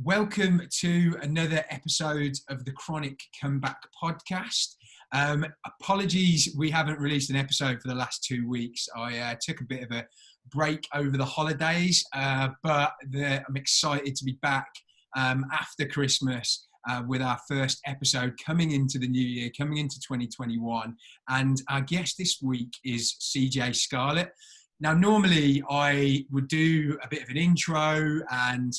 Welcome to another episode of the Chronic Comeback podcast. Apologies, we haven't released an episode for the last 2 weeks. I took a bit of a break over the holidays, but I'm excited to be back after Christmas with our first episode coming into the new year, coming into 2021. And our guest this week is CJ Scarlet. Now, normally I would do a bit of an intro and,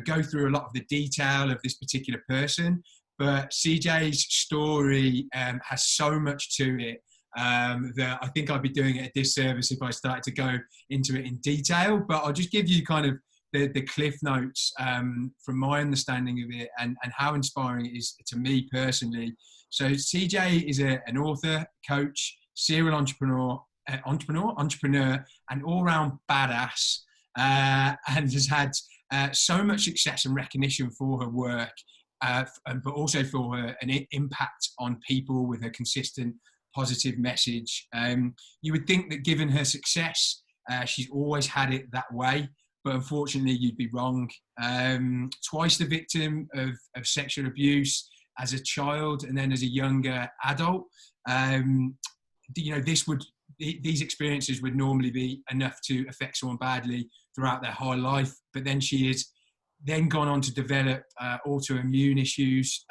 go through a lot of the detail of this particular person, but CJ's story has so much to it that I think I'd be doing it a disservice if I started to go into it in detail, but I'll just give you kind of the cliff notes from my understanding of it and how inspiring it is to me personally. So CJ is an author, coach, serial entrepreneur, and all-round badass, and has had so much success and recognition for her work, but also for her an impact on people with a consistent positive message. You would think that given her success, she's always had it that way, but unfortunately you'd be wrong. Twice the victim of sexual abuse as a child and then as a younger adult. These experiences would normally be enough to affect someone badly throughout their whole life. But then she has then gone on to develop autoimmune issues,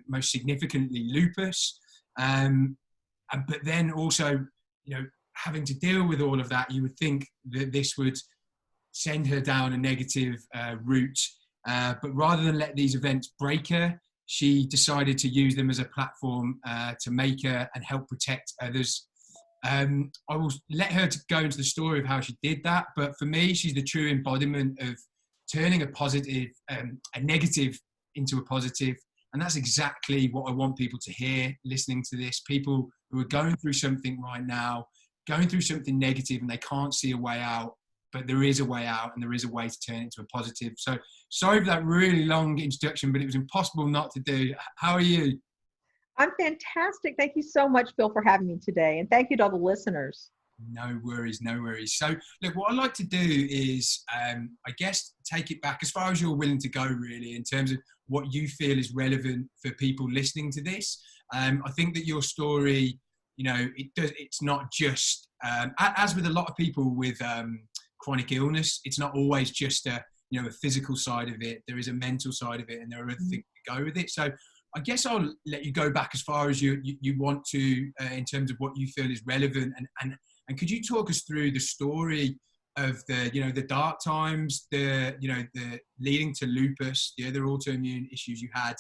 most significantly lupus. But then also, having to deal with all of that, you would think that this would send her down a negative route. But rather than let these events break her, she decided to use them as a platform to make her and help protect others. I will let her to go into the story of how she did that, but for me, she's the true embodiment of turning a negative into a positive, and that's exactly what I want people to hear listening to this. People who are going through something right now, going through something negative, and they can't see a way out, but there is a way out, and there is a way to turn it into a positive. So sorry for that really long introduction, but it was impossible not to do. How are you? I'm fantastic. Thank you so much, Phil, for having me today. And thank you to all the listeners. No worries, no worries. So, look, what I'd like to do is, I guess, take it back as far as you're willing to go, really, in terms of what you feel is relevant for people listening to this. I think that your story, it's not just, as with a lot of people with chronic illness, it's not always just a physical side of it. There is a mental side of it, and there are other things that go with it. So I guess I'll let you go back as far as you want to in terms of what you feel is relevant. And could you talk us through the story of the dark times, the leading to lupus, the other autoimmune issues you had,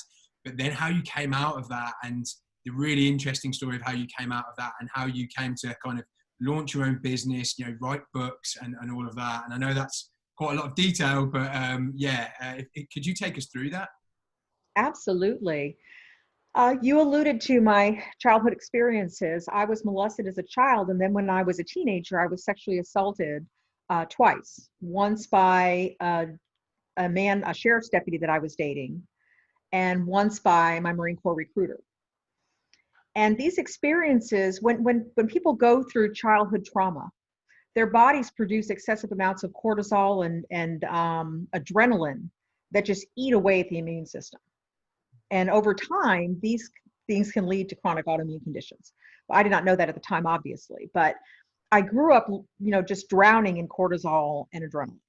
but then how you came out of that, and the really interesting story of how you came out of that and how you came to kind of launch your own business, write books and all of that. And I know that's quite a lot of detail, but could you take us through that? Absolutely. You alluded to my childhood experiences. I was molested as a child, and then when I was a teenager, I was sexually assaulted twice. Once by a sheriff's deputy that I was dating, and once by my Marine Corps recruiter. And these experiences, when people go through childhood trauma, their bodies produce excessive amounts of cortisol and adrenaline that just eat away at the immune system. And over time, these things can lead to chronic autoimmune conditions. Well, I did not know that at the time, obviously, but I grew up, just drowning in cortisol and adrenaline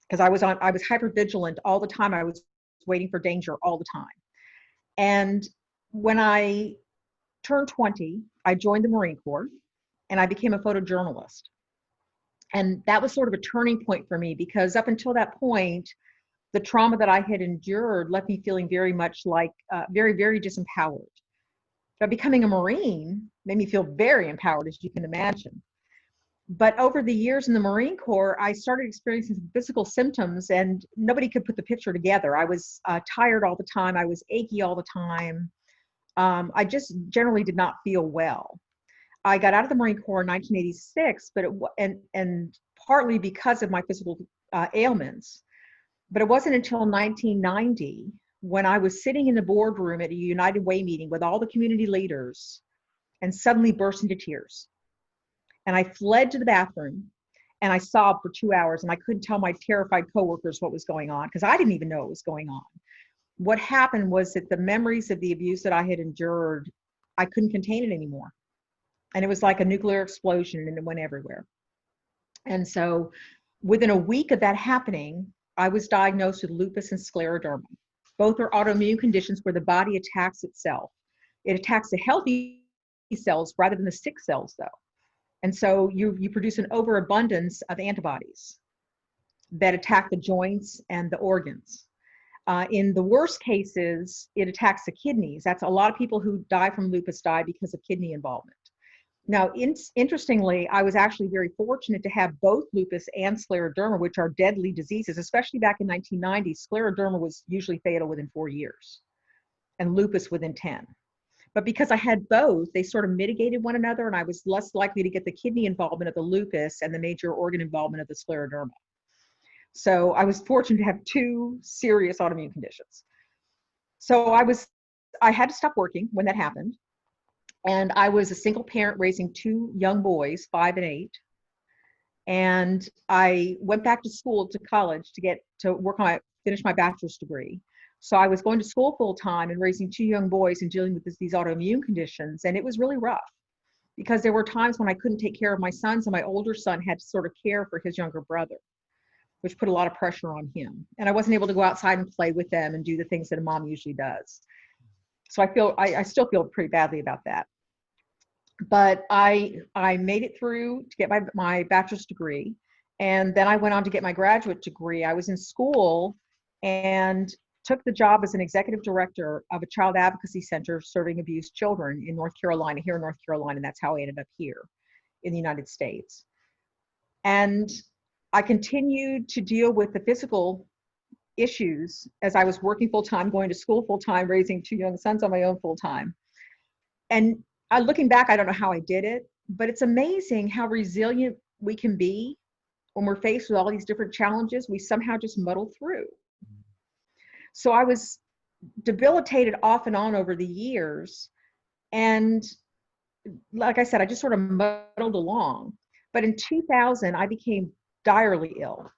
because I was hypervigilant all the time. I was waiting for danger all the time. And when I turned 20, I joined the Marine Corps and I became a photojournalist. And that was sort of a turning point for me because up until that point, the trauma that I had endured left me feeling very much like very, very disempowered. But becoming a Marine made me feel very empowered, as you can imagine. But over the years in the Marine Corps, I started experiencing some physical symptoms and nobody could put the picture together. I was tired all the time. I was achy all the time. I just generally did not feel well. I got out of the Marine Corps in 1986, and partly because of my physical ailments. But it wasn't until 1990 when I was sitting in the boardroom at a United Way meeting with all the community leaders and suddenly burst into tears. And I fled to the bathroom and I sobbed for 2 hours and I couldn't tell my terrified coworkers what was going on because I didn't even know what was going on. what happened was that the memories of the abuse that I had endured, I couldn't contain it anymore. And it was like a nuclear explosion, and it went everywhere. And so within a week of that happening, I was diagnosed with lupus and scleroderma. Both are autoimmune conditions where the body attacks itself. It attacks the healthy cells rather than the sick cells, though. And so you produce an overabundance of antibodies that attack the joints and the organs. In the worst cases, it attacks the kidneys. That's a lot of people who die from lupus die because of kidney involvement. Now, interestingly, I was actually very fortunate to have both lupus and scleroderma, which are deadly diseases, especially back in 1990. Scleroderma was usually fatal within 4 years and lupus within 10. But because I had both, they sort of mitigated one another, and I was less likely to get the kidney involvement of the lupus and the major organ involvement of the scleroderma. So I was fortunate to have two serious autoimmune conditions. So I had to stop working when that happened. And I was a single parent raising two young boys, 5 and 8. And I went back to school, to college, to finish my bachelor's degree. So I was going to school full time and raising two young boys and dealing with these autoimmune conditions. And it was really rough because there were times when I couldn't take care of my sons, and my older son had to sort of care for his younger brother, which put a lot of pressure on him. And I wasn't able to go outside and play with them and do the things that a mom usually does. So I still feel pretty badly about that. But I made it through to get my bachelor's degree. And then I went on to get my graduate degree. I was in school and took the job as an executive director of a child advocacy center serving abused children here in North Carolina. And that's how I ended up here in the United States. And I continued to deal with the physical issues as I was working full-time, going to school full-time, raising two young sons on my own full-time. And looking back, I don't know how I did it, but it's amazing how resilient we can be when we're faced with all these different challenges. We somehow just muddle through. So I was debilitated off and on over the years. And like I said, I just sort of muddled along. But in 2000, I became direly ill.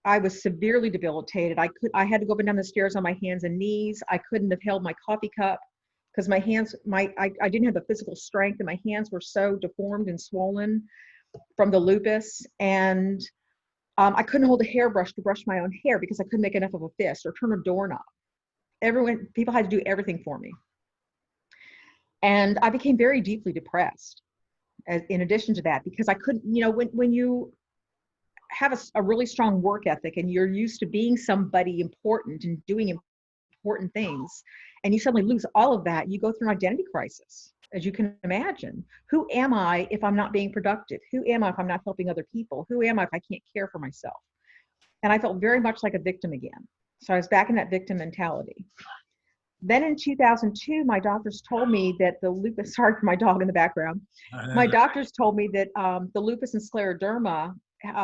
I was severely debilitated. I had to go up and down the stairs on my hands and knees. I couldn't have held my coffee cup because my hands, I didn't have the physical strength, and my hands were so deformed and swollen from the lupus. And I couldn't hold a hairbrush to brush my own hair because I couldn't make enough of a fist or turn a doorknob. People had to do everything for me. And I became very deeply depressed in addition to that, because I couldn't, when you have a really strong work ethic and you're used to being somebody important and doing important things, and you suddenly lose all of that, you go through an identity crisis, as you can imagine. Who am I if I'm not being productive? Who am I if I'm not helping other people? Who am I if I can't care for myself? And I felt very much like a victim again. So I was back in that victim mentality. Then in 2002, my doctors told me that the lupus, sorry for my dog in the background. My doctors told me that the lupus and scleroderma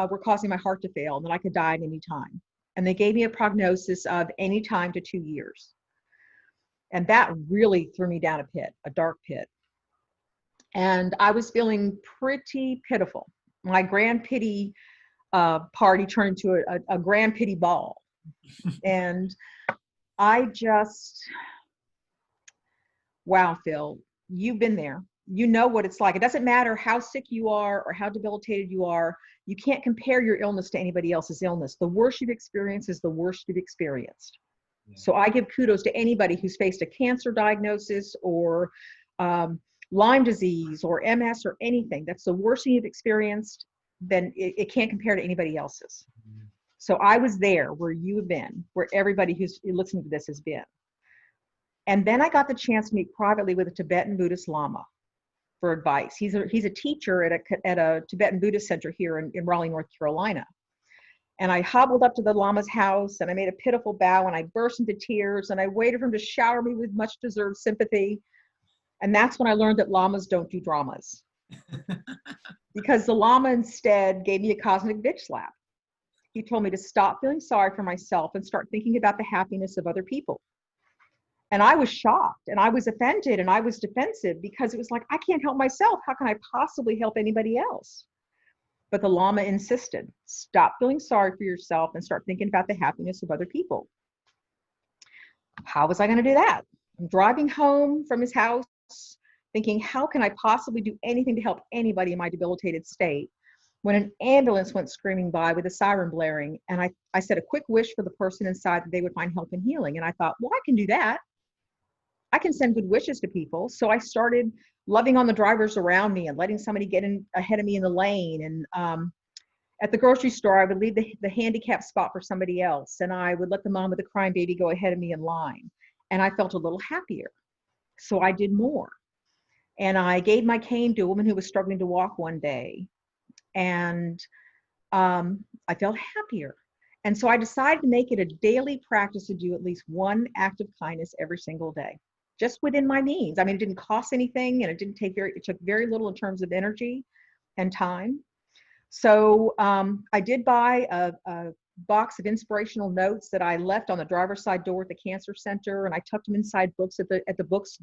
were causing my heart to fail and that I could die at any time. And they gave me a prognosis of any time to 2 years. And that really threw me down a dark pit. And I was feeling pretty pitiful. My grand pity party turned into a grand pity ball. And I just, wow, Phil, you've been there. You know what it's like. It doesn't matter how sick you are or how debilitated you are. You can't compare your illness to anybody else's illness. The worst you've experienced is the worst you've experienced. Yeah. So I give kudos to anybody who's faced a cancer diagnosis or Lyme disease or MS or anything. That's the worst thing you've experienced. Then it can't compare to anybody else's. Mm-hmm. So I was there where you have been, where everybody who's listening to this has been. And then I got the chance to meet privately with a Tibetan Buddhist Lama for advice. He's a teacher at a Tibetan Buddhist center here in Raleigh, North Carolina. And I hobbled up to the Lama's house and I made a pitiful bow and I burst into tears and I waited for him to shower me with much deserved sympathy. And that's when I learned that Lamas don't do dramas. Because the Lama instead gave me a cosmic bitch slap. He told me to stop feeling sorry for myself and start thinking about the happiness of other people. And I was shocked and I was offended and I was defensive because it was like, I can't help myself. How can I possibly help anybody else? But the Lama insisted, stop feeling sorry for yourself and start thinking about the happiness of other people. How was I going to do that? I'm driving home from his house thinking, how can I possibly do anything to help anybody in my debilitated state? When an ambulance went screaming by with a siren blaring, and I said a quick wish for the person inside that they would find help and healing. And I thought, well, I can do that. I can send good wishes to people. So I started loving on the drivers around me and letting somebody get in ahead of me in the lane. And at the grocery store, I would leave the handicap spot for somebody else. And I would let the mom with the crying baby go ahead of me in line. And I felt a little happier. So I did more. And I gave my cane to a woman who was struggling to walk one day. And I felt happier. And so I decided to make it a daily practice to do at least one act of kindness every single day, just within my means. I mean, it didn't cost anything, and it took very little in terms of energy and time. So I did buy a box of inspirational notes that I left on the driver's side door at the cancer center, and I tucked them inside books at the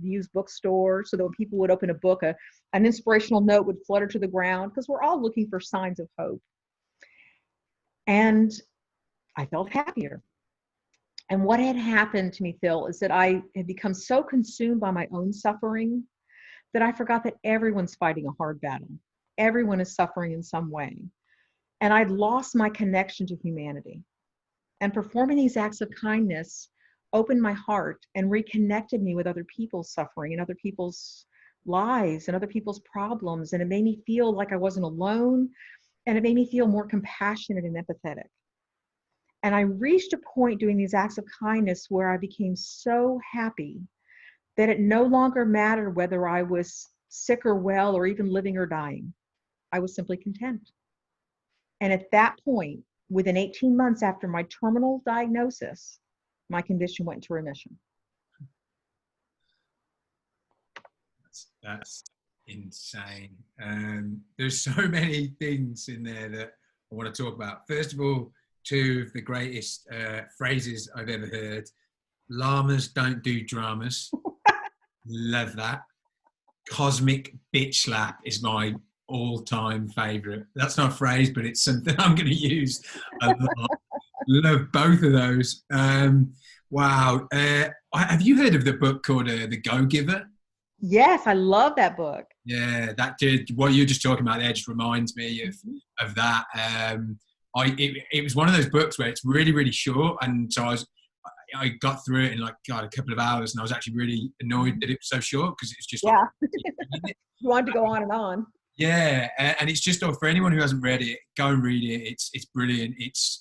used bookstore, so that when people would open a book, an inspirational note would flutter to the ground, because we're all looking for signs of hope. And I felt happier. And what had happened to me, Phil, is that I had become so consumed by my own suffering that I forgot that everyone's fighting a hard battle. Everyone is suffering in some way. And I'd lost my connection to humanity. And performing these acts of kindness opened my heart and reconnected me with other people's suffering and other people's lives and other people's problems. And it made me feel like I wasn't alone. And it made me feel more compassionate and empathetic. And I reached a point doing these acts of kindness where I became so happy that it no longer mattered whether I was sick or well or even living or dying. I was simply content. And at that point, within 18 months after my terminal diagnosis, my condition went into remission. That's insane. There's so many things in there that I want to talk about. First of all, two of the greatest phrases I've ever heard. Llamas don't do dramas. Love that. Cosmic bitch slap is my all-time favorite. That's not a phrase, but it's something I'm going to use a lot. Love both of those. Wow. Have you heard of the book called The Go-Giver? Yes, I love that book. Yeah, what you're just talking about there just reminds me of that. It was one of those books where it's really, really short, and so I got through it in a couple of hours, and I was actually really annoyed that it was so short, because it's just You wanted to go on and on. Yeah, and it's just, for anyone who hasn't read it, go and read it. It's brilliant. It's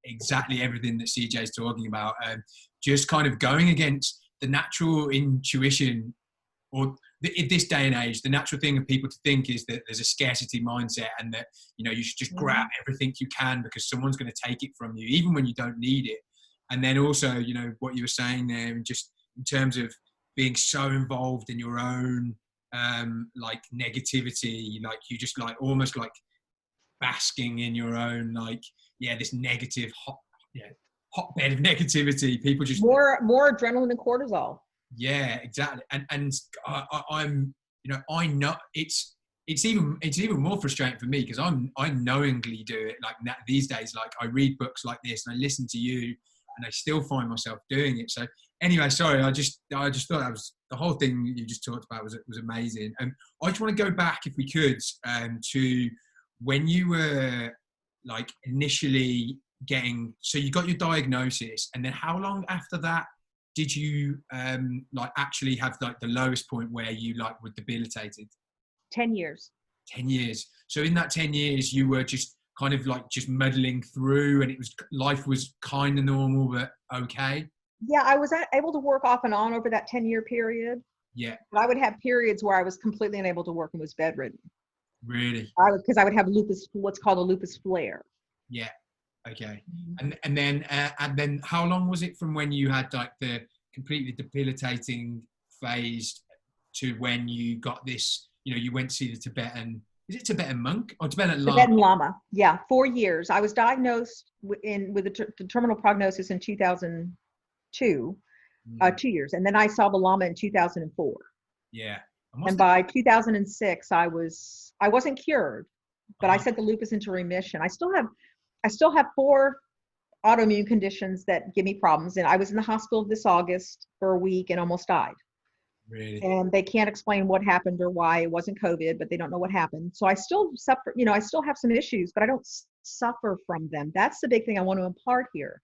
exactly everything that CJ is talking about. Just kind of going against the natural intuition, or in this day and age, the natural thing of people to think is that there's a scarcity mindset, and that you should just grab everything you can because someone's going to take it from you, even when you don't need it. And then also, what you were saying there, just in terms of being so involved in your own negativity, you just almost basking in your own this negative hotbed of negativity. People just more adrenaline than cortisol. Yeah, exactly. And I'm I know it's even more frustrating for me, because I knowingly do it these days. I read books like this and I listen to you, and I still find myself doing it. So anyway, sorry, I just thought that was the whole thing you just talked about was amazing. And I just want to go back, if we could, to when you were initially so you got your diagnosis, and then how long after that did you actually have the lowest point where you were debilitated? 10 years. 10 years. So in that 10 years, you were just kind of just muddling through, and life was kind of normal, but okay. Yeah, I was able to work off and on over that 10-year period. Yeah. But I would have periods where I was completely unable to work and was bedridden. Really? Because I would have lupus, what's called a lupus flare. Yeah. Okay. And then how long was it from when you had the completely debilitating phase to when you got this, you went to see the Tibetan, is it Tibetan monk or Tibetan Lama? Tibetan Lama. Yeah, 4 years. I was diagnosed with the terminal prognosis in 2002, 2 years. And then I saw the Llama in 2004. Yeah. And by 2006, I wasn't cured, but I sent the lupus into remission. I still have 4 autoimmune conditions that give me problems. And I was in the hospital this August for a week and almost died. Really? And they can't explain what happened or why. It wasn't COVID, but they don't know what happened. So I still suffer, I still have some issues, but I don't suffer from them. That's the big thing I want to impart here,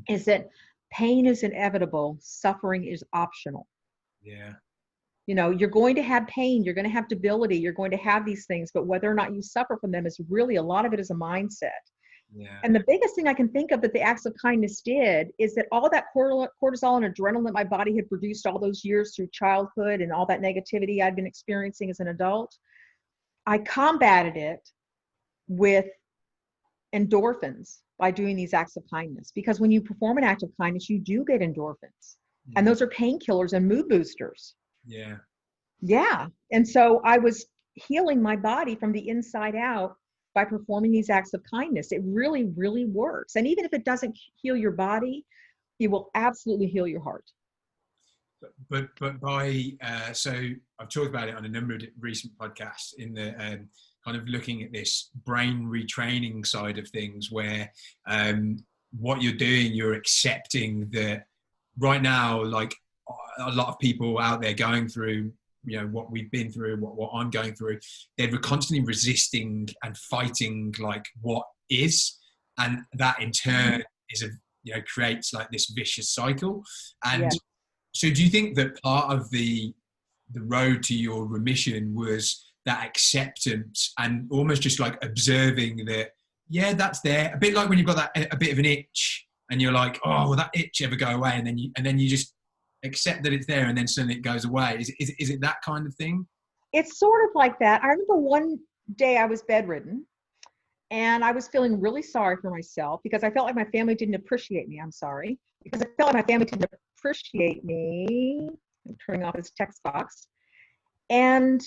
is that pain is inevitable. Suffering is optional. Yeah. You're going to have pain, you're going to have debility, you're going to have these things, but whether or not you suffer from them is really, a lot of it is a mindset. Yeah. And the biggest thing I can think of that the acts of kindness did is that all that cortisol and adrenaline that my body had produced all those years through childhood and all that negativity I'd been experiencing as an adult, I combated it with endorphins by doing these acts of kindness. Because when you perform an act of kindness, you do get endorphins. And those are painkillers and mood boosters. Yeah. Yeah. And so I was healing my body from the inside out by performing these acts of kindness. It really, really works. And even if it doesn't heal your body, it will absolutely heal your heart. But so I've talked about it on a number of recent podcasts in the kind of looking at this brain retraining side of things, where what you're doing, you're accepting that right now, like a lot of people out there going through, what we've been through, what I'm going through, they're constantly resisting and fighting like what is, and that in turn is creates like this vicious cycle. And Yes. so do you think that part of the road to your remission was that acceptance and almost just like observing that, yeah, that's there, a bit like when you've got that a bit of an itch and you're like, oh, will that itch ever go away? And then you just accept that it's there, and then suddenly it goes away. Is it that kind of thing? It's sort of like that. I remember one day I was bedridden and I was feeling really sorry for myself because I felt like my family didn't appreciate me. I'm sorry. Because I felt like my family didn't appreciate me. I'm turning off his text box. And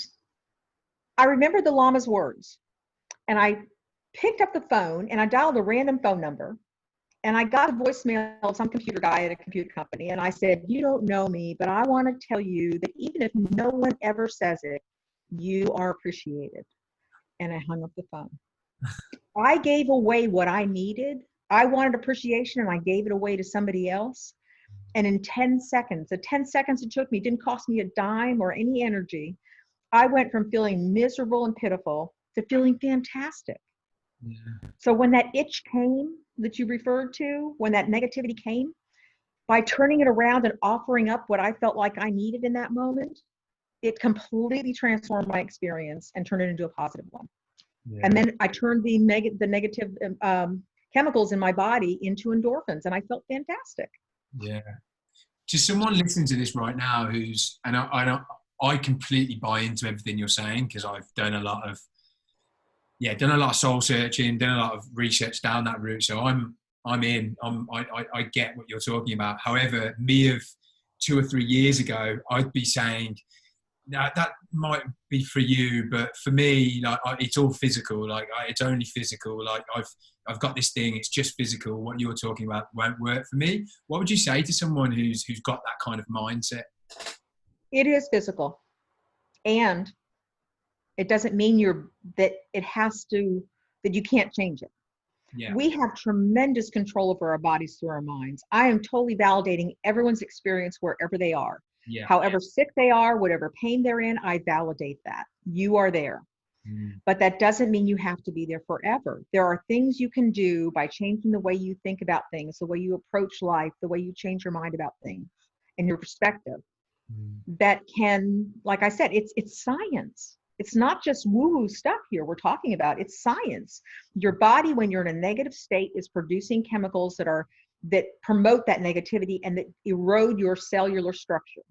I remembered the Llama's words. And I picked up the phone and I dialed a random phone number. And I got a voicemail of some computer guy at a computer company. And I said, you don't know me, but I want to tell you that even if no one ever says it, you are appreciated. And I hung up the phone. I gave away what I needed. I wanted appreciation and I gave it away to somebody else. And in 10 seconds, the 10 seconds it took me didn't cost me a dime or any energy. I went from feeling miserable and pitiful to feeling fantastic. Yeah. So when that itch came that you referred to, when that negativity came, by turning it around and offering up what I felt like I needed in that moment, it completely transformed my experience and turned it into a positive one. Yeah. And then I turned the negative chemicals in my body into endorphins, and I felt fantastic. Yeah. To someone listening to this right now I completely buy into everything you're saying, because I've done a lot of soul searching, done a lot of research down that route. So I'm in. I get what you're talking about. However, me of 2 or 3 years ago, I'd be saying, no, that might be for you, but for me, like it's all physical. Like it's only physical. Like I've got this thing. It's just physical. What you're talking about won't work for me. What would you say to someone who's got that kind of mindset? It is physical, and it doesn't mean that you can't change it. Yeah. We have tremendous control over our bodies through our minds. I am totally validating everyone's experience wherever they are. Yeah. However sick they are, whatever pain they're in, I validate that. You are there. But that doesn't mean you have to be there forever. There are things you can do by changing the way you think about things, the way you approach life, the way you change your mind about things and your perspective. That can, like I said, it's science. It's not just woo-woo stuff here we're talking about. It's science. Your body, when you're in a negative state, is producing chemicals that promote that negativity and that erode your cellular structure.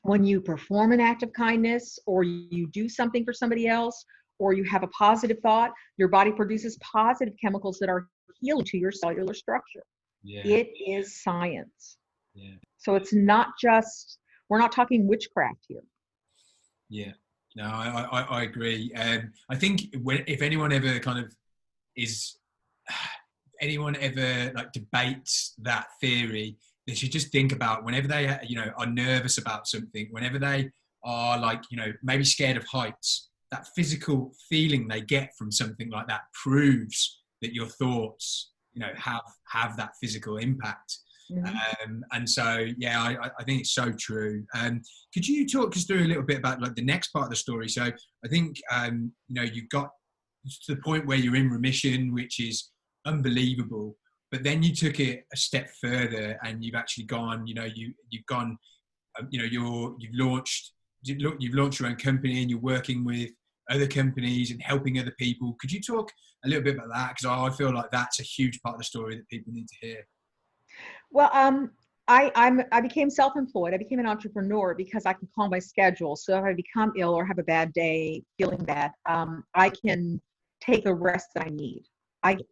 When you perform an act of kindness, or you do something for somebody else, or you have a positive thought, your body produces positive chemicals that are healing to your cellular structure. Yeah. It is science. Yeah. So it's not just, we're not talking witchcraft here. Yeah. No, I agree. I think if anyone ever like debates that theory, they should just think about whenever they, are nervous about something, whenever they are like, maybe scared of heights, that physical feeling they get from something like that proves that your thoughts, have that physical impact. Mm-hmm. And so, yeah, I think it's so true. Could you talk us through a little bit about like the next part of the story? So I think, you've got to the point where you're in remission, which is unbelievable, but then you took it a step further and you've actually gone, you've gone, you've launched your own company and you're working with other companies and helping other people. Could you talk a little bit about that? Because I feel like that's a huge part of the story that people need to hear. Well, I became self-employed. I became an entrepreneur because I can call my schedule. So if I become ill or have a bad day, feeling bad, I can take the rest that I need.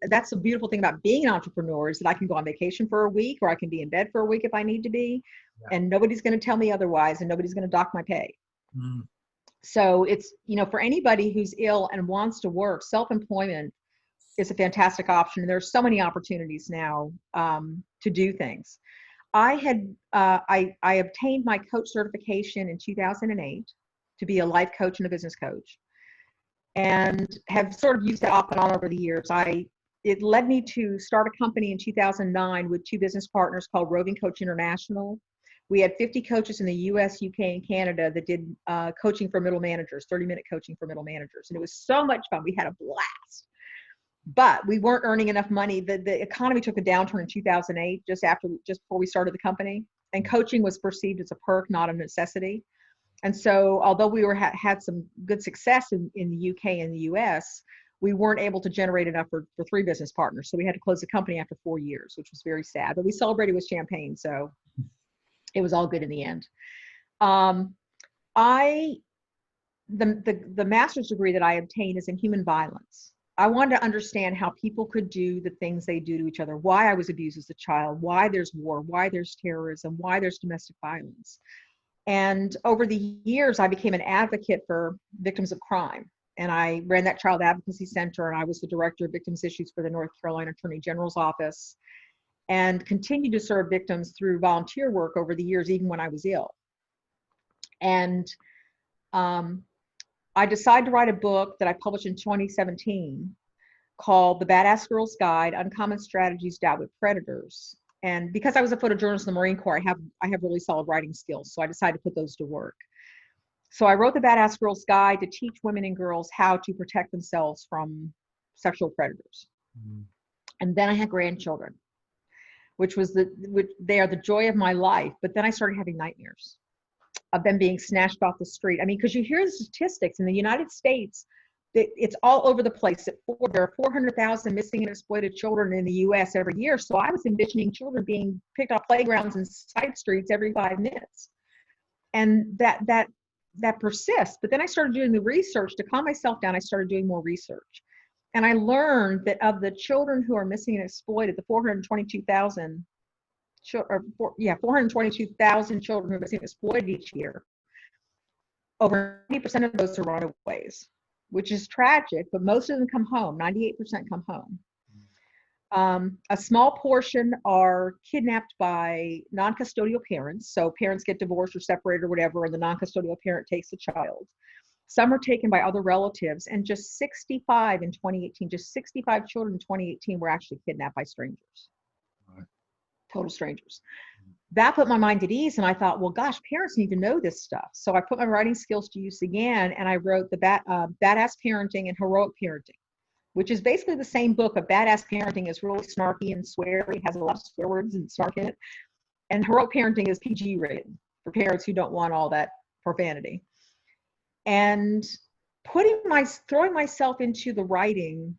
That's the beautiful thing about being an entrepreneur, is that I can go on vacation for a week, or I can be in bed for a week if I need to be, and nobody's going to tell me otherwise, and nobody's going to dock my pay. So it's, for anybody who's ill and wants to work, self-employment is a fantastic option. And there's so many opportunities now to do things. I obtained my coach certification in 2008 to be a life coach and a business coach, and have sort of used that off and on over the years. It led me to start a company in 2009 with two business partners called Roving Coach International. We had 50 coaches in the US, UK, and Canada that did coaching for middle managers, 30-minute coaching for middle managers. And it was so much fun. We had a blast. But we weren't earning enough money. The economy took a downturn in 2008, just before we started the company. And coaching was perceived as a perk, not a necessity. And so although we had some good success in the UK and the US, we weren't able to generate enough for three business partners. So we had to close the company after 4 years, which was very sad. But we celebrated with champagne, so it was all good in the end. The master's degree that I obtained is in human violence. I wanted to understand how people could do the things they do to each other, why I was abused as a child, why there's war, why there's terrorism, why there's domestic violence. And over the years, I became an advocate for victims of crime. And I ran that child advocacy center, and I was the director of victims issues for the North Carolina Attorney General's office, and continued to serve victims through volunteer work over the years, even when I was ill. And I decided to write a book that I published in 2017 called The Badass Girl's Guide: Uncommon Strategies to Outwit Predators. And because I was a photojournalist in the Marine Corps, I have really solid writing skills. So I decided to put those to work. So I wrote The Badass Girl's Guide to teach women and girls how to protect themselves from sexual predators. And then I had grandchildren, which they are the joy of my life. But then I started having nightmares of them being snatched off the street. I mean, because you hear the statistics in the United States, it's all over the place. There are 400,000 missing and exploited children in the U.S. every year. So I was envisioning children being picked off playgrounds and side streets every 5 minutes. And that persists. But then I started doing the research to calm myself down. I started doing more research. And I learned that of the children who are missing and exploited, the 422,000 children who are missing and exploited each year, over 90% of those are runaways, which is tragic, but most of them come home. 98% come home. A small portion are kidnapped by non-custodial parents. So parents get divorced or separated or whatever, and the non-custodial parent takes the child. Some are taken by other relatives, and just 65 in 2018, just 65 children in 2018 were actually kidnapped by strangers. Right. Total strangers. That put my mind at ease, and I thought, well, gosh, parents need to know this stuff. So I put my writing skills to use again, and I wrote the Badass Parenting and Heroic Parenting, which is basically the same book. But Badass Parenting is really snarky and sweary, has a lot of swear words and snark in it. And Heroic Parenting is PG rated for parents who don't want all that profanity. And throwing myself into the writing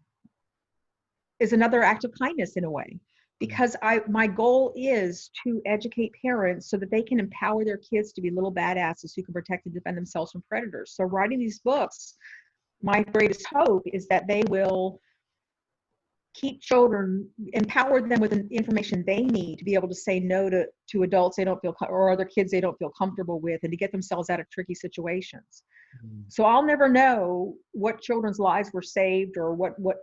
is another act of kindness in a way, because my goal is to educate parents so that they can empower their kids to be little badasses who can protect and defend themselves from predators. So writing these books, my greatest hope is that they will keep children, empower them with the information they need to be able to say no to adults they don't feel, or other kids they don't feel comfortable with, and to get themselves out of tricky situations. So I'll never know what children's lives were saved or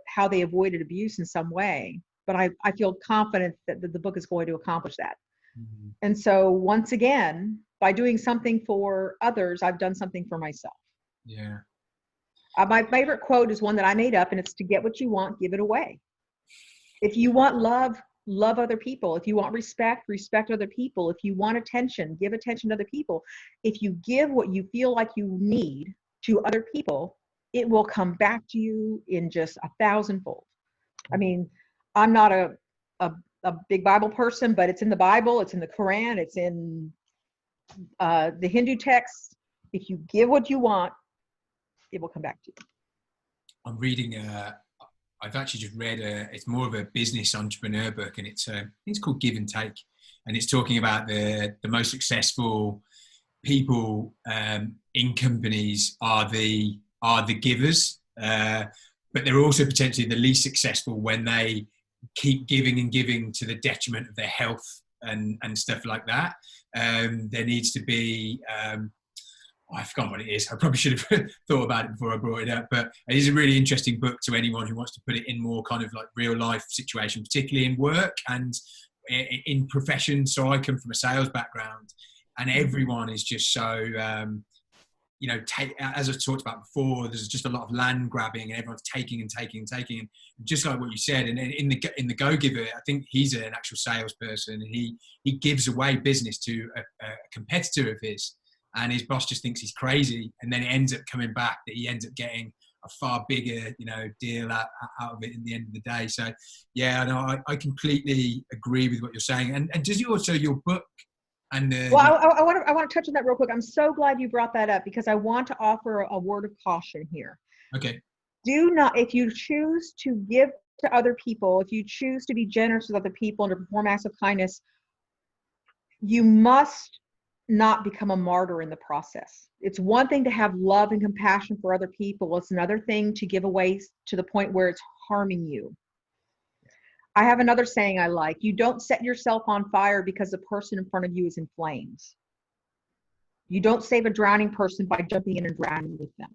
how they avoided abuse in some way, but I feel confident that the book is going to accomplish that. And so once again, by doing something for others, I've done something for myself. Yeah. My favorite quote is one that I made up, and it's, to get what you want, give it away. If you want love, love other people. If you want respect, respect other people. If you want attention, give attention to other people. If you give what you feel like you need to other people, it will come back to you in just 1,000-fold. I mean, I'm not a big Bible person, but it's in the Bible, it's in the Quran, it's in the Hindu texts. If you give what you want, it will come back to you. I'm reading I've actually just read it's more of a business entrepreneur book, and it's called Give and Take, and it's talking about the most successful people in companies are the givers, but they're also potentially the least successful when they keep giving and giving to the detriment of their health and stuff like that. There needs to be I forgot what it is. I probably should have thought about it before I brought it up, but it is a really interesting book to anyone who wants to put it in more kind of like real life situation, particularly in work and in profession. So I come from a sales background, and everyone is just so, as I talked about before, there's just a lot of land grabbing, and everyone's taking and taking and taking. And just like what you said, and in the Go Giver, I think he's an actual salesperson, and he gives away business to a competitor of his. And his boss just thinks he's crazy, and then it ends up coming back that he ends up getting a far bigger, deal out of it in the end of the day. So, yeah, no, I completely agree with what you're saying. And does your book and well, I want to touch on that real quick. I'm so glad you brought that up, because I want to offer a word of caution here. Okay. Do not, if you choose to give to other people, if you choose to be generous with other people and to perform acts of kindness, you must not become a martyr in the process. It's one thing to have love and compassion for other people. It's another thing to give away to the point where it's harming you. I have another saying I like: you don't set yourself on fire because the person in front of you is in flames. You don't save a drowning person by jumping in and drowning with them.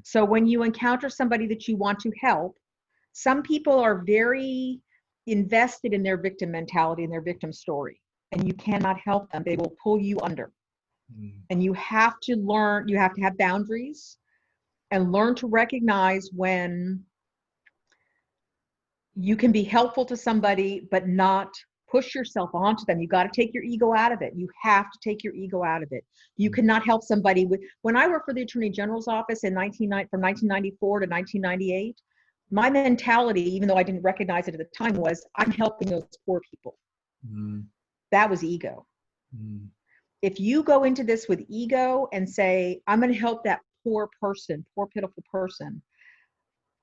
So when you encounter somebody that you want to help, some people are very invested in their victim mentality and their victim story, and you cannot help them. They will pull you under. And you have to learn, you have to have boundaries and learn to recognize when you can be helpful to somebody, but not push yourself onto them. You got to take your ego out of it. You have to take your ego out of it. You cannot help somebody with, when I worked for the Attorney General's office from 1994 to 1998, my mentality, even though I didn't recognize it at the time, was I'm helping those poor people. That was ego. If you go into this with ego and say, I'm going to help that poor person, poor pitiful person,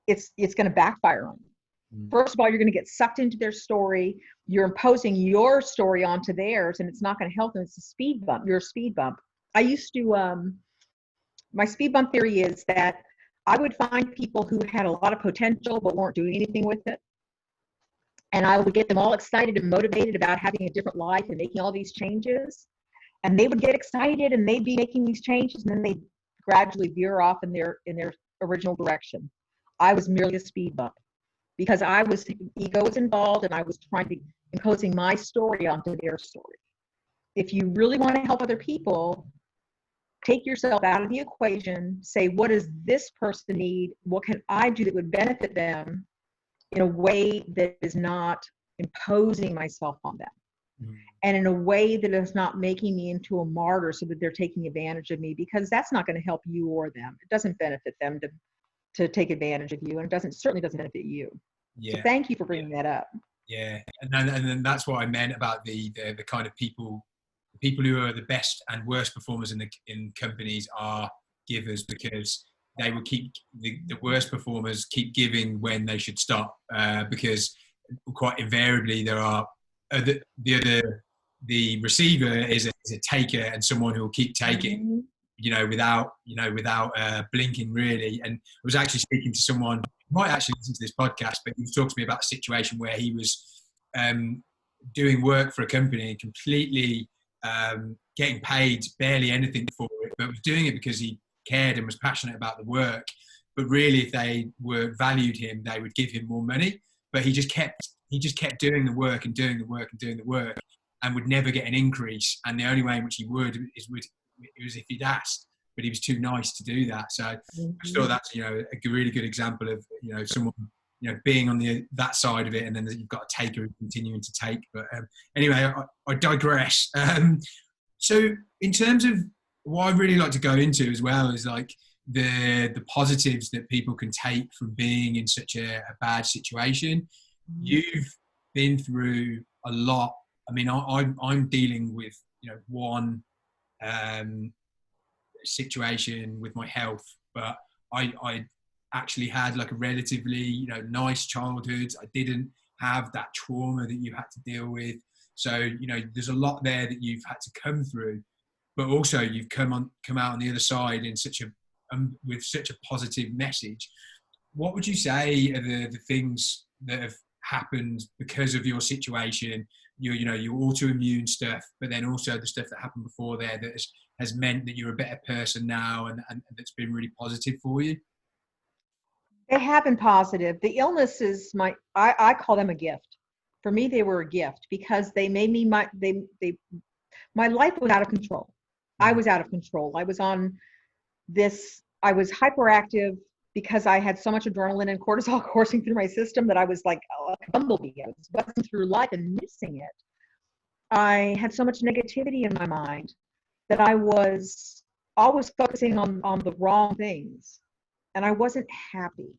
it's going to backfire on you. First of all, you're going to get sucked into their story. You're imposing your story onto theirs, and it's not going to help them. It's a speed bump. You're a speed bump. I used to, my speed bump theory is that I would find people who had a lot of potential but weren't doing anything with it. And I would get them all excited and motivated about having a different life and making all these changes. And they would get excited and they'd be making these changes, and then they'd gradually veer off in their original direction. I was merely a speed bump because ego was involved, and I was imposing my story onto their story. If you really want to help other people, take yourself out of the equation, say, what does this person need? What can I do that would benefit them in a way that is not imposing myself on them? And in a way that is not making me into a martyr so that they're taking advantage of me, because that's not going to help you or them. It doesn't benefit them to take advantage of you, and it certainly doesn't benefit you. So thank you for bringing that up. Yeah, and then that's what I meant about the kind of people who are the best and worst performers in companies are givers, because they will keep the worst performers keep giving when they should stop, because quite invariably there are the receiver is a taker, and someone who will keep taking, without blinking really. And I was actually speaking to someone who might actually listen to this podcast, but he was talking to me about a situation where he was doing work for a company and completely getting paid barely anything for it, but was doing it because he cared and was passionate about the work. But really, if they valued him, they would give him more money. But he just kept doing the work and doing the work and doing the work, and would never get an increase. And the only way in which he was if he'd asked, but he was too nice to do that. So I just thought that's a really good example of someone being on that side of it, and then you've got a taker continuing to take. But anyway, I digress. So in terms of what I really like to go into as well is like the positives that people can take from being in such a bad situation. You've been through a lot. I mean, I'm dealing with one situation with my health, but I actually had like a relatively nice childhood. I didn't have that trauma that you had to deal with. So there's a lot there that you've had to come through, but also you've come out on the other side in with such a positive message. What would you say are the things that have happened because of your situation? Your autoimmune stuff, but then also the stuff that happened before there that has meant that you're a better person now, and that's been really positive for you. They have been positive. The illness is I call them a gift. For me, they were a gift because they made me my life was out of control. I was out of control. I was hyperactive because I had so much adrenaline and cortisol coursing through my system that I was like a bumblebee. I was buzzing through life and missing it. I had so much negativity in my mind that I was always focusing on the wrong things. And I wasn't happy.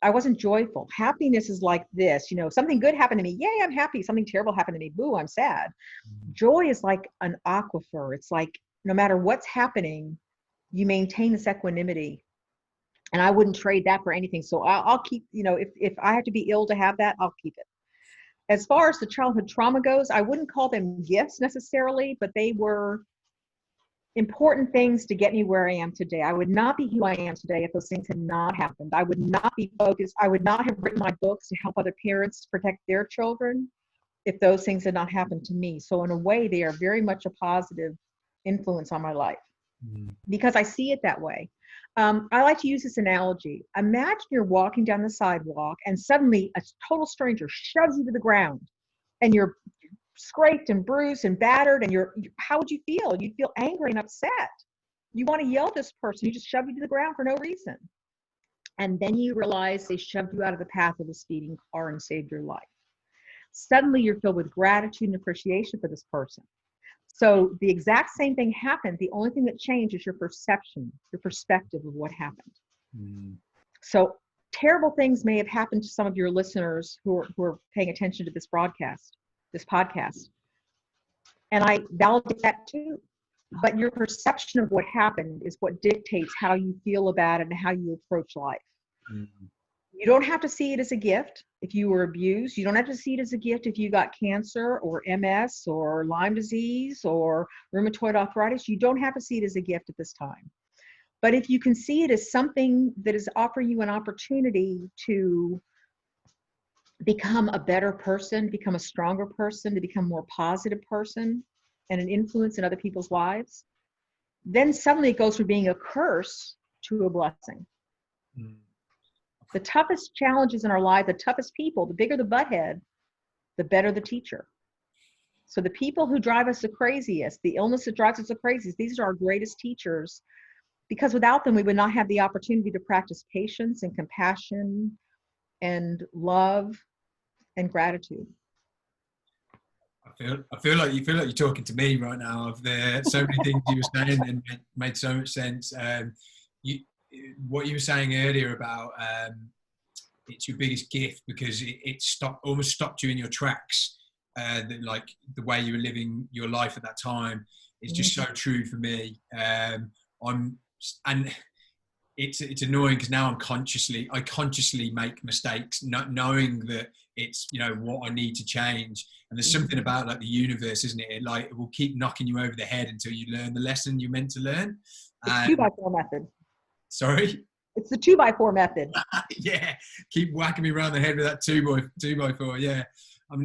I wasn't joyful. Happiness is like this, something good happened to me. Yay, I'm happy. Something terrible happened to me. Boo, I'm sad. Joy is like an aquifer. It's like no matter what's happening, you maintain this equanimity. And I wouldn't trade that for anything. So I'll keep, if I have to be ill to have that, I'll keep it. As far as the childhood trauma goes, I wouldn't call them gifts necessarily, but they were important things to get me where I am today. I would not be who I am today if those things had not happened. I would not be focused. I would not have written my books to help other parents protect their children if those things had not happened to me. So in a way, they are very much a positive influence on my life because I see it that way. I like to use this analogy. Imagine you're walking down the sidewalk and suddenly a total stranger shoves you to the ground and you're scraped and bruised and battered, and how would you feel? You'd feel angry and upset. You want to yell at this person who just shoved you to the ground for no reason. And then you realize they shoved you out of the path of the speeding car and saved your life. Suddenly you're filled with gratitude and appreciation for this person. So the exact same thing happened. The only thing that changed is your perception, your perspective of what happened. So terrible things may have happened to some of your listeners who are paying attention to this podcast. And I validate that too. But your perception of what happened is what dictates how you feel about it and how you approach life. You don't have to see it as a gift if you were abused. You don't have to see it as a gift if you got cancer or MS or Lyme disease or rheumatoid arthritis. You don't have to see it as a gift at this time. But if you can see it as something that is offering you an opportunity to become a better person, become a stronger person, to become a more positive person and an influence in other people's lives, then suddenly it goes from being a curse to a blessing. The toughest challenges in our life, the toughest people, the bigger the butthead, the better the teacher. So the people who drive us the craziest, the illness that drives us the craziest, these are our greatest teachers, because without them, we would not have the opportunity to practice patience and compassion and love and gratitude. I feel like you're talking to me right now. Of so many things you were saying and made so much sense. What you were saying earlier about it's your biggest gift because it almost stopped you in your tracks. Like the way you were living your life at that time is just so true for me. It's annoying because now I consciously make mistakes, not knowing that it's what I need to change. And there's something about like the universe, isn't it? It will keep knocking you over the head until you learn the lesson you're meant to learn. It's 2x4 method. Sorry? It's the 2x4 method. Yeah, keep whacking me around the head with that 2x4. Yeah,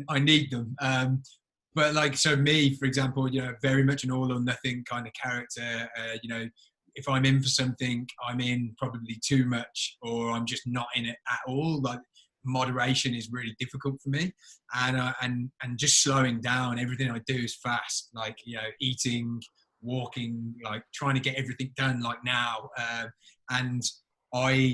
I need them. But so me, for example, very much an all or nothing kind of character. If I'm in for something, I'm in probably too much, or I'm just not in it at all. Like moderation is really difficult for me, and just slowing down. Everything I do is fast. Like eating, walking, like trying to get everything done like now. And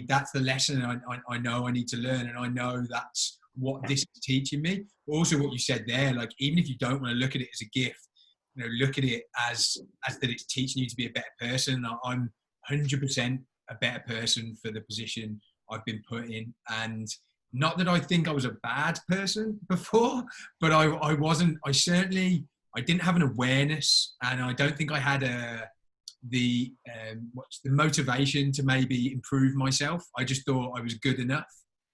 that's the lesson I know I need to learn, and I know that's what this is teaching me. But also what you said there, like, even if you don't want to look at it as a gift, look at it as that it's teaching you to be a better person. I'm 100% a better person for the position I've been put in. And not that I think I was a bad person before, but I wasn't. I didn't have an awareness, and I don't think I had the motivation to maybe improve myself. I just thought I was good enough.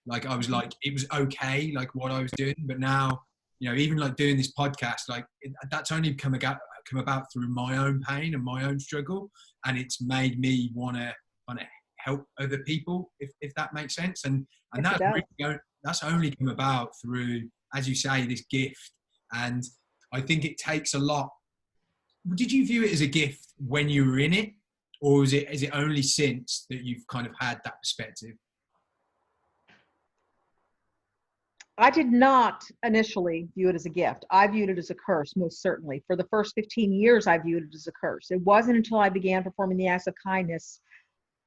Like, I was like, it was okay, like what I was doing. But now, even like doing this podcast, like that's only come about through my own pain and my own struggle, and it's made me want to help other people, if that makes sense. And Yes, that's only come about through, as you say, this gift. And I think it takes a lot. Did you view it as a gift when you were in it, or is it only since that you've kind of had that perspective? I did not initially view it as a gift. I viewed it as a curse, most certainly. For the first 15 years, I viewed it as a curse. It wasn't until I began performing the acts of kindness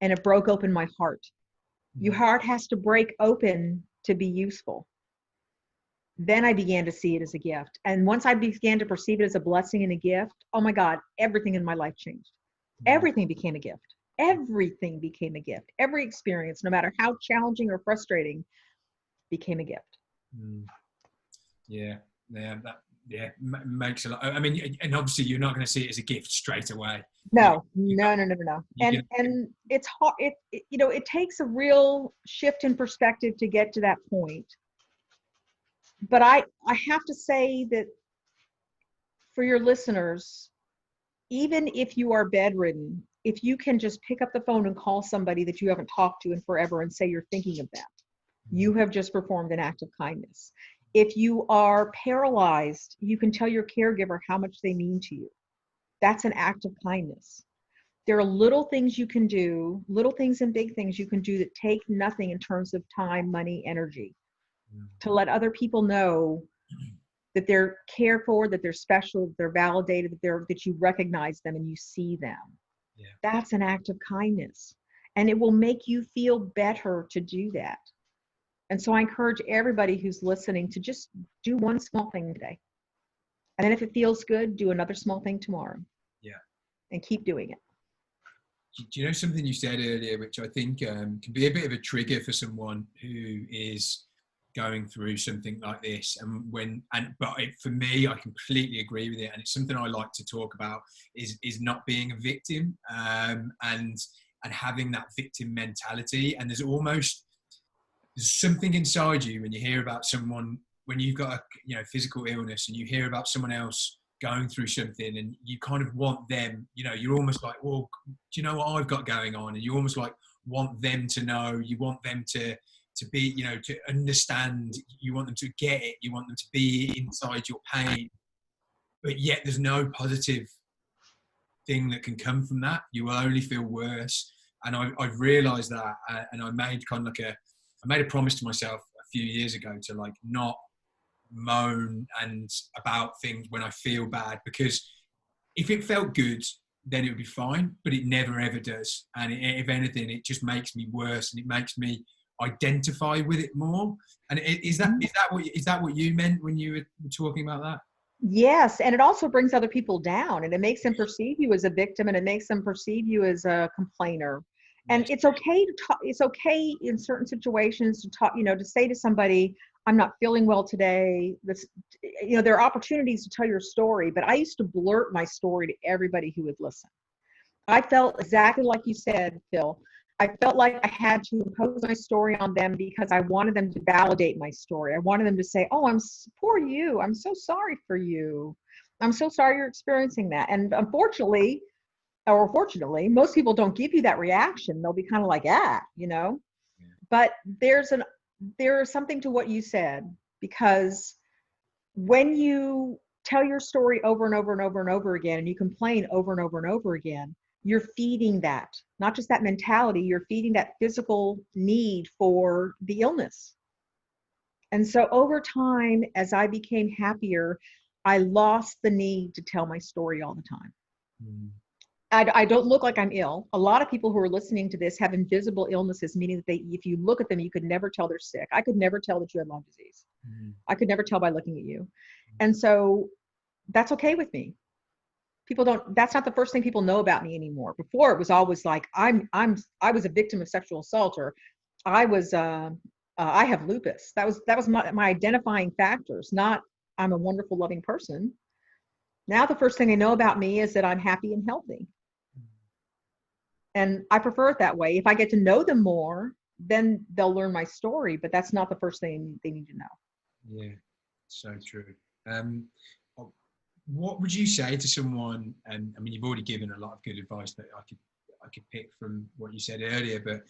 and it broke open my heart. Your heart has to break open to be useful. Then I began to see it as a gift. And once I began to perceive it as a blessing and a gift, oh my God, everything in my life changed. Everything became a gift. Everything became a gift. Every experience, no matter how challenging or frustrating, became a gift. Yeah, makes a lot. I mean, and obviously you're not going to see it as a gift straight away. No. And it's hard. It takes a real shift in perspective to get to that point. But I have to say that for your listeners, even if you are bedridden, if you can just pick up the phone and call somebody that you haven't talked to in forever and say you're thinking of them, you have just performed an act of kindness. If you are paralyzed, you can tell your caregiver how much they mean to you. That's an act of kindness. There are little things you can do, little things and big things you can do that take nothing in terms of time, money, energy, to let other people know that they're cared for, that they're special, that they're validated, that you recognize them and you see them. Yeah. That's an act of kindness. And it will make you feel better to do that. And so I encourage everybody who's listening to just do one small thing today. And then if it feels good, do another small thing tomorrow. Yeah. And keep doing it. Do you know something you said earlier, which I think can be a bit of a trigger for someone who is going through something like this? For me, I completely agree with it. And it's something I like to talk about is not being a victim, and having that victim mentality. And there's something inside you when you hear about someone, when you've got a physical illness and you hear about someone else going through something, and you kind of want them, you're almost like, well, do you know what I've got going on? And you almost like want them to know, you want them to be, to understand, you want them to get it, you want them to be inside your pain, but yet there's no positive thing that can come from that. You will only feel worse. And I've realized that, and I made I made a promise to myself a few years ago to like not moan and about things when I feel bad, because if it felt good, then it would be fine, but it never ever does. And if anything, it just makes me worse, and it makes me identify with it more. And is that what you meant when you were talking about that? Yes, and it also brings other people down, and it makes them perceive you as a victim, and it makes them perceive you as a complainer. And it's okay to talk. It's okay in certain situations to talk. To say to somebody, "I'm not feeling well today." There are opportunities to tell your story, but I used to blurt my story to everybody who would listen. I felt exactly like you said, Phil. I felt like I had to impose my story on them because I wanted them to validate my story. I wanted them to say, "Oh, poor you. I'm so sorry for you. I'm so sorry you're experiencing that." And unfortunately, or fortunately, most people don't give you that reaction. They'll be kind of like, Yeah. But there is something to what you said, because when you tell your story over and over and over and over again, and you complain over and over and over again, you're feeding that, not just that mentality, you're feeding that physical need for the illness. And so over time, as I became happier, I lost the need to tell my story all the time. I don't look like I'm ill. A lot of people who are listening to this have invisible illnesses, meaning that if you look at them, you could never tell they're sick. I could never tell that you had Lyme disease. I could never tell by looking at you. And so that's okay with me. People don't, that's not the first thing people know about me anymore. Before it was always like, I was a victim of sexual assault, or I have lupus. That was my identifying factors, not I'm a wonderful, loving person. Now the first thing they know about me is that I'm happy and healthy. And I prefer it that way. If I get to know them more, then they'll learn my story, but that's not the first thing they need to know. Yeah, so true. What would you say to someone, and I mean, you've already given a lot of good advice that I could pick from what you said earlier, but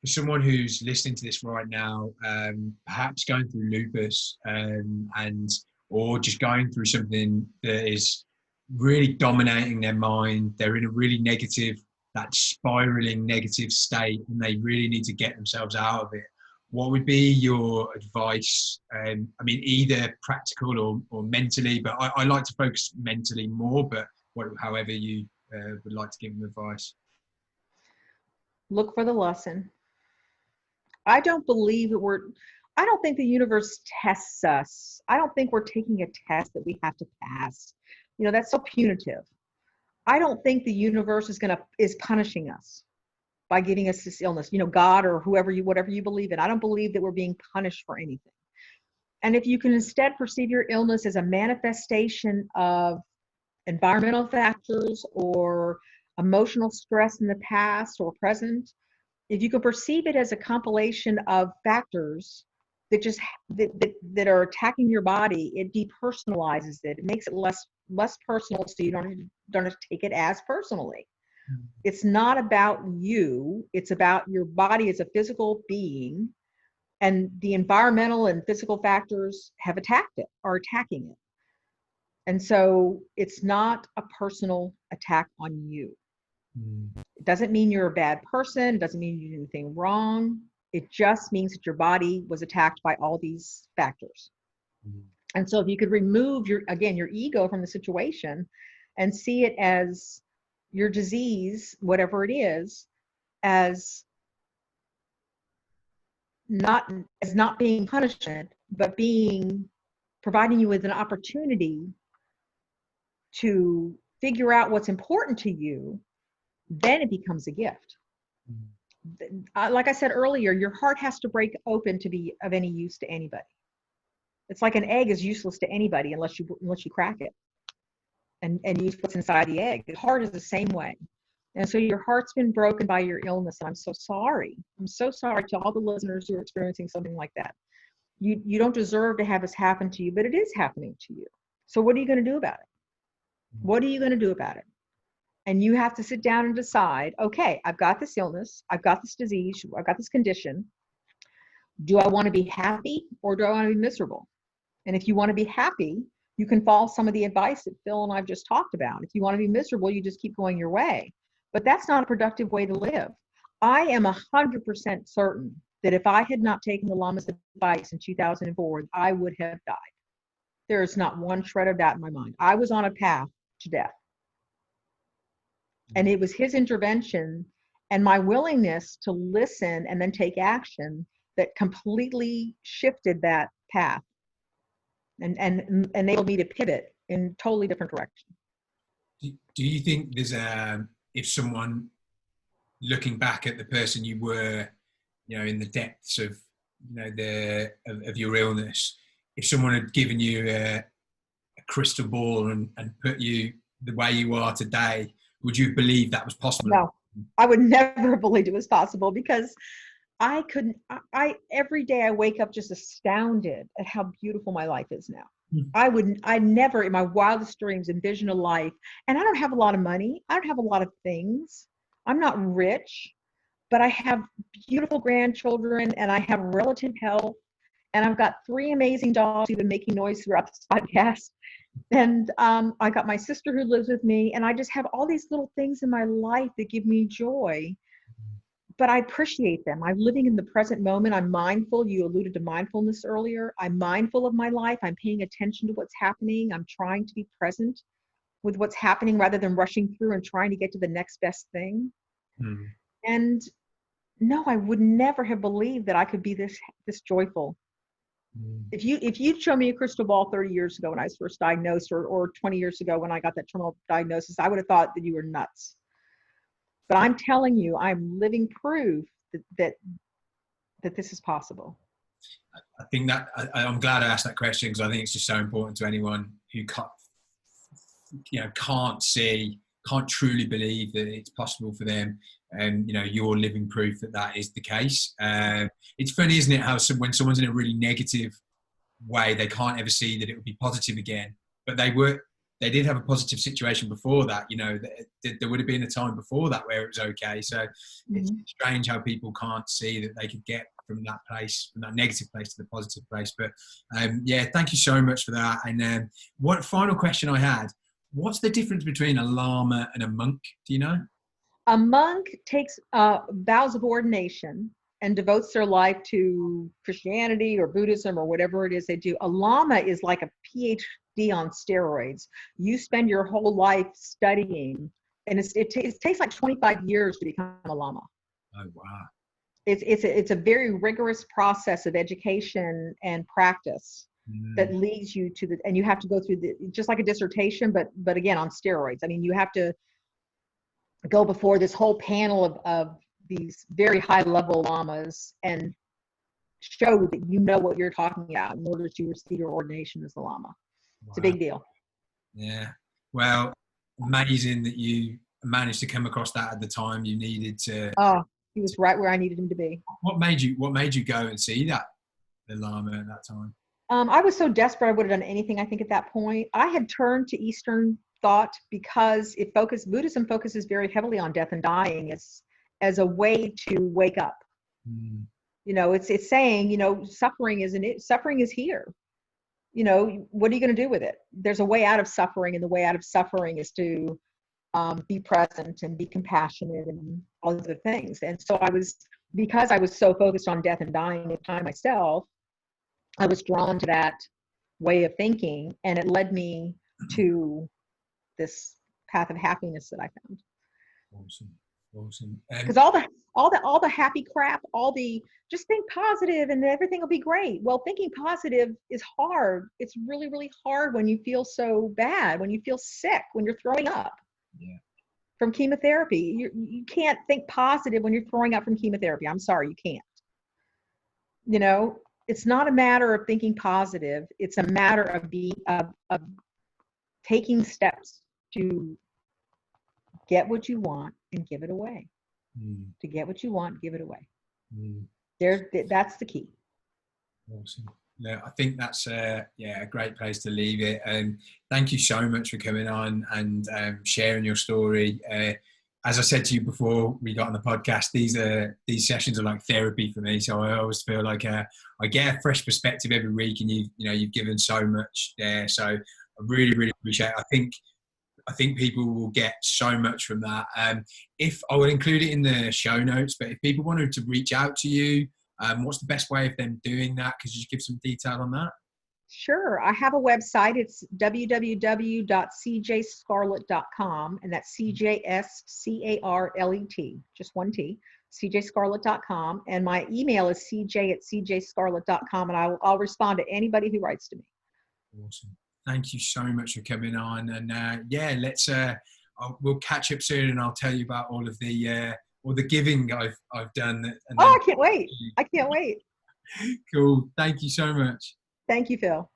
for someone who's listening to this right now, perhaps going through lupus, or just going through something that is really dominating their mind, they're in a really negative, that spiraling negative state, and they really need to get themselves out of it. What would be your advice? I mean, either practical or mentally, but I like to focus mentally more, but however you would like to give them advice. Look for the lesson. I don't think the universe tests us. I don't think we're taking a test that we have to pass. That's so punitive. I don't think the universe is punishing us by giving us this illness, God or whatever you believe in. I don't believe that we're being punished for anything. And if you can instead perceive your illness as a manifestation of environmental factors or emotional stress in the past or present, if you can perceive it as a compilation of factors that are attacking your body, it depersonalizes it. It makes it less personal, so you don't have to take it as personally. It's not about you. It's about your body as a physical being, and the environmental and physical factors have attacked it, are attacking it. And so it's not a personal attack on you. It doesn't mean you're a bad person. It doesn't mean you did anything wrong. It just means that your body was attacked by all these factors. And so if you could remove your ego from the situation and see it as your disease, whatever it is, as not being punishment, but providing you with an opportunity to figure out what's important to you, then it becomes a gift. Like I said earlier, your heart has to break open to be of any use to anybody. It's like an egg is useless to anybody unless you crack it and use what's inside the egg. The heart is the same way. And so your heart's been broken by your illness, and I'm so sorry. I'm so sorry to all the listeners who are experiencing something like that. You don't deserve to have this happen to you, but it is happening to you. So what are you going to do about it? What are you going to do about it? And you have to sit down and decide, okay, I've got this illness, I've got this disease, I've got this condition. Do I want to be happy or do I want to be miserable? And if you want to be happy, you can follow some of the advice that Phil and I've just talked about. If you want to be miserable, you just keep going your way. But that's not a productive way to live. I am 100% certain that if I had not taken the Lama's advice in 2004, I would have died. There is not one shred of doubt in my mind. I was on a path to death. And it was his intervention and my willingness to listen and then take action that completely shifted that path and enabled me to pivot in a totally different direction. Do you think there's if someone looking back at the person you were, in the depths of, of your illness, if someone had given you a crystal ball and put you the way you are today, would you believe that was possible? No, I would never believe it was possible, because I every day I wake up just astounded at how beautiful my life is now. I never in my wildest dreams envision a life, and I don't have a lot of money. I don't have a lot of things. I'm not rich, but I have beautiful grandchildren and I have relative health, and I've got 3 amazing dogs who've been making noise throughout this podcast. And I got my sister who lives with me, and I just have all these little things in my life that give me joy. But I appreciate them. I'm living in the present moment. I'm mindful. You alluded to mindfulness earlier. I'm mindful of my life. I'm paying attention to what's happening. I'm trying to be present. with what's happening rather than rushing through and trying to get to the next best thing. Mm. And no, I would never have believed that I could be this joyful. Mm. If you'd show me a crystal ball 30 years ago when I was first diagnosed, or 20 years ago when I got that terminal diagnosis, I would have thought that you were nuts. But I'm telling you, I'm living proof that this is possible. I think that I'm glad I asked that question, because I think it's just so important to anyone who can't truly believe that it's possible for them. And you're living proof that is the case. It's funny, isn't it, how when someone's in a really negative way, they can't ever see that it would be positive again. But they did have a positive situation before that. There would have been a time before that where it was okay. So it's strange how people can't see that they could get from that place, from that negative place to the positive place. But thank you so much for that. And one final question I had: what's the difference between a Lama and a monk? Do you know? A monk takes vows of ordination and devotes their life to Christianity or Buddhism or whatever it is they do. A Lama is like a PhD on steroids. You spend your whole life studying, and it takes like 25 years to become a Lama. Oh, wow. It's a very rigorous process of education and practice that leads you to and you have to go through just like a dissertation, but again, on steroids. I mean, you have to go before this whole panel of these very high level lamas and show that you know what you're talking about in order to receive your ordination as a lama. Wow. It's a big deal. Yeah. Well, amazing that you managed to come across that at the time you needed to. Oh, he was right where I needed him to be. What made you go and see the Lama at that time? I was so desperate, I would have done anything, I think, at that point. I had turned to Eastern thought because Buddhism focuses very heavily on death and dying as a way to wake up. It's saying, suffering is here. What are you going to do with it? There's a way out of suffering, and the way out of suffering is to be present and be compassionate and all these other things. And so because I was so focused on death and dying at the time myself, I was drawn to that way of thinking, and it led me to this path of happiness that I found. Awesome. Because all the happy crap, just think positive and everything will be great. Well, thinking positive is hard. It's really, really hard when you feel so bad, when you feel sick, when you're throwing up from chemotherapy. You can't think positive when you're throwing up from chemotherapy. I'm sorry, you can't. It's not a matter of thinking positive. It's a matter of taking steps to get what you want and give it away. To get what you want, give it away. That's the key. Awesome. Yeah, I think that's a great place to leave it. And thank you so much for coming on and sharing your story. As I said to you before we got on the podcast, these sessions are like therapy for me. So I always feel like I get a fresh perspective every week, and you've given so much there. So I really, really appreciate it. I think people will get so much from that. If I will include it in the show notes, but if people wanted to reach out to you, what's the best way of them doing that? Could you just give some detail on that? Sure. I have a website. It's www.cjscarlet.com, and that's CJSCARLET, just one T, cjscarlet.com. And my email is cj@cjscarlet.com, and I'll respond to anybody who writes to me. Awesome. Thank you so much for coming on. And we'll catch up soon, and I'll tell you about all the giving I've done. I can't wait. I can't wait. Cool. Thank you so much. Thank you, Phil.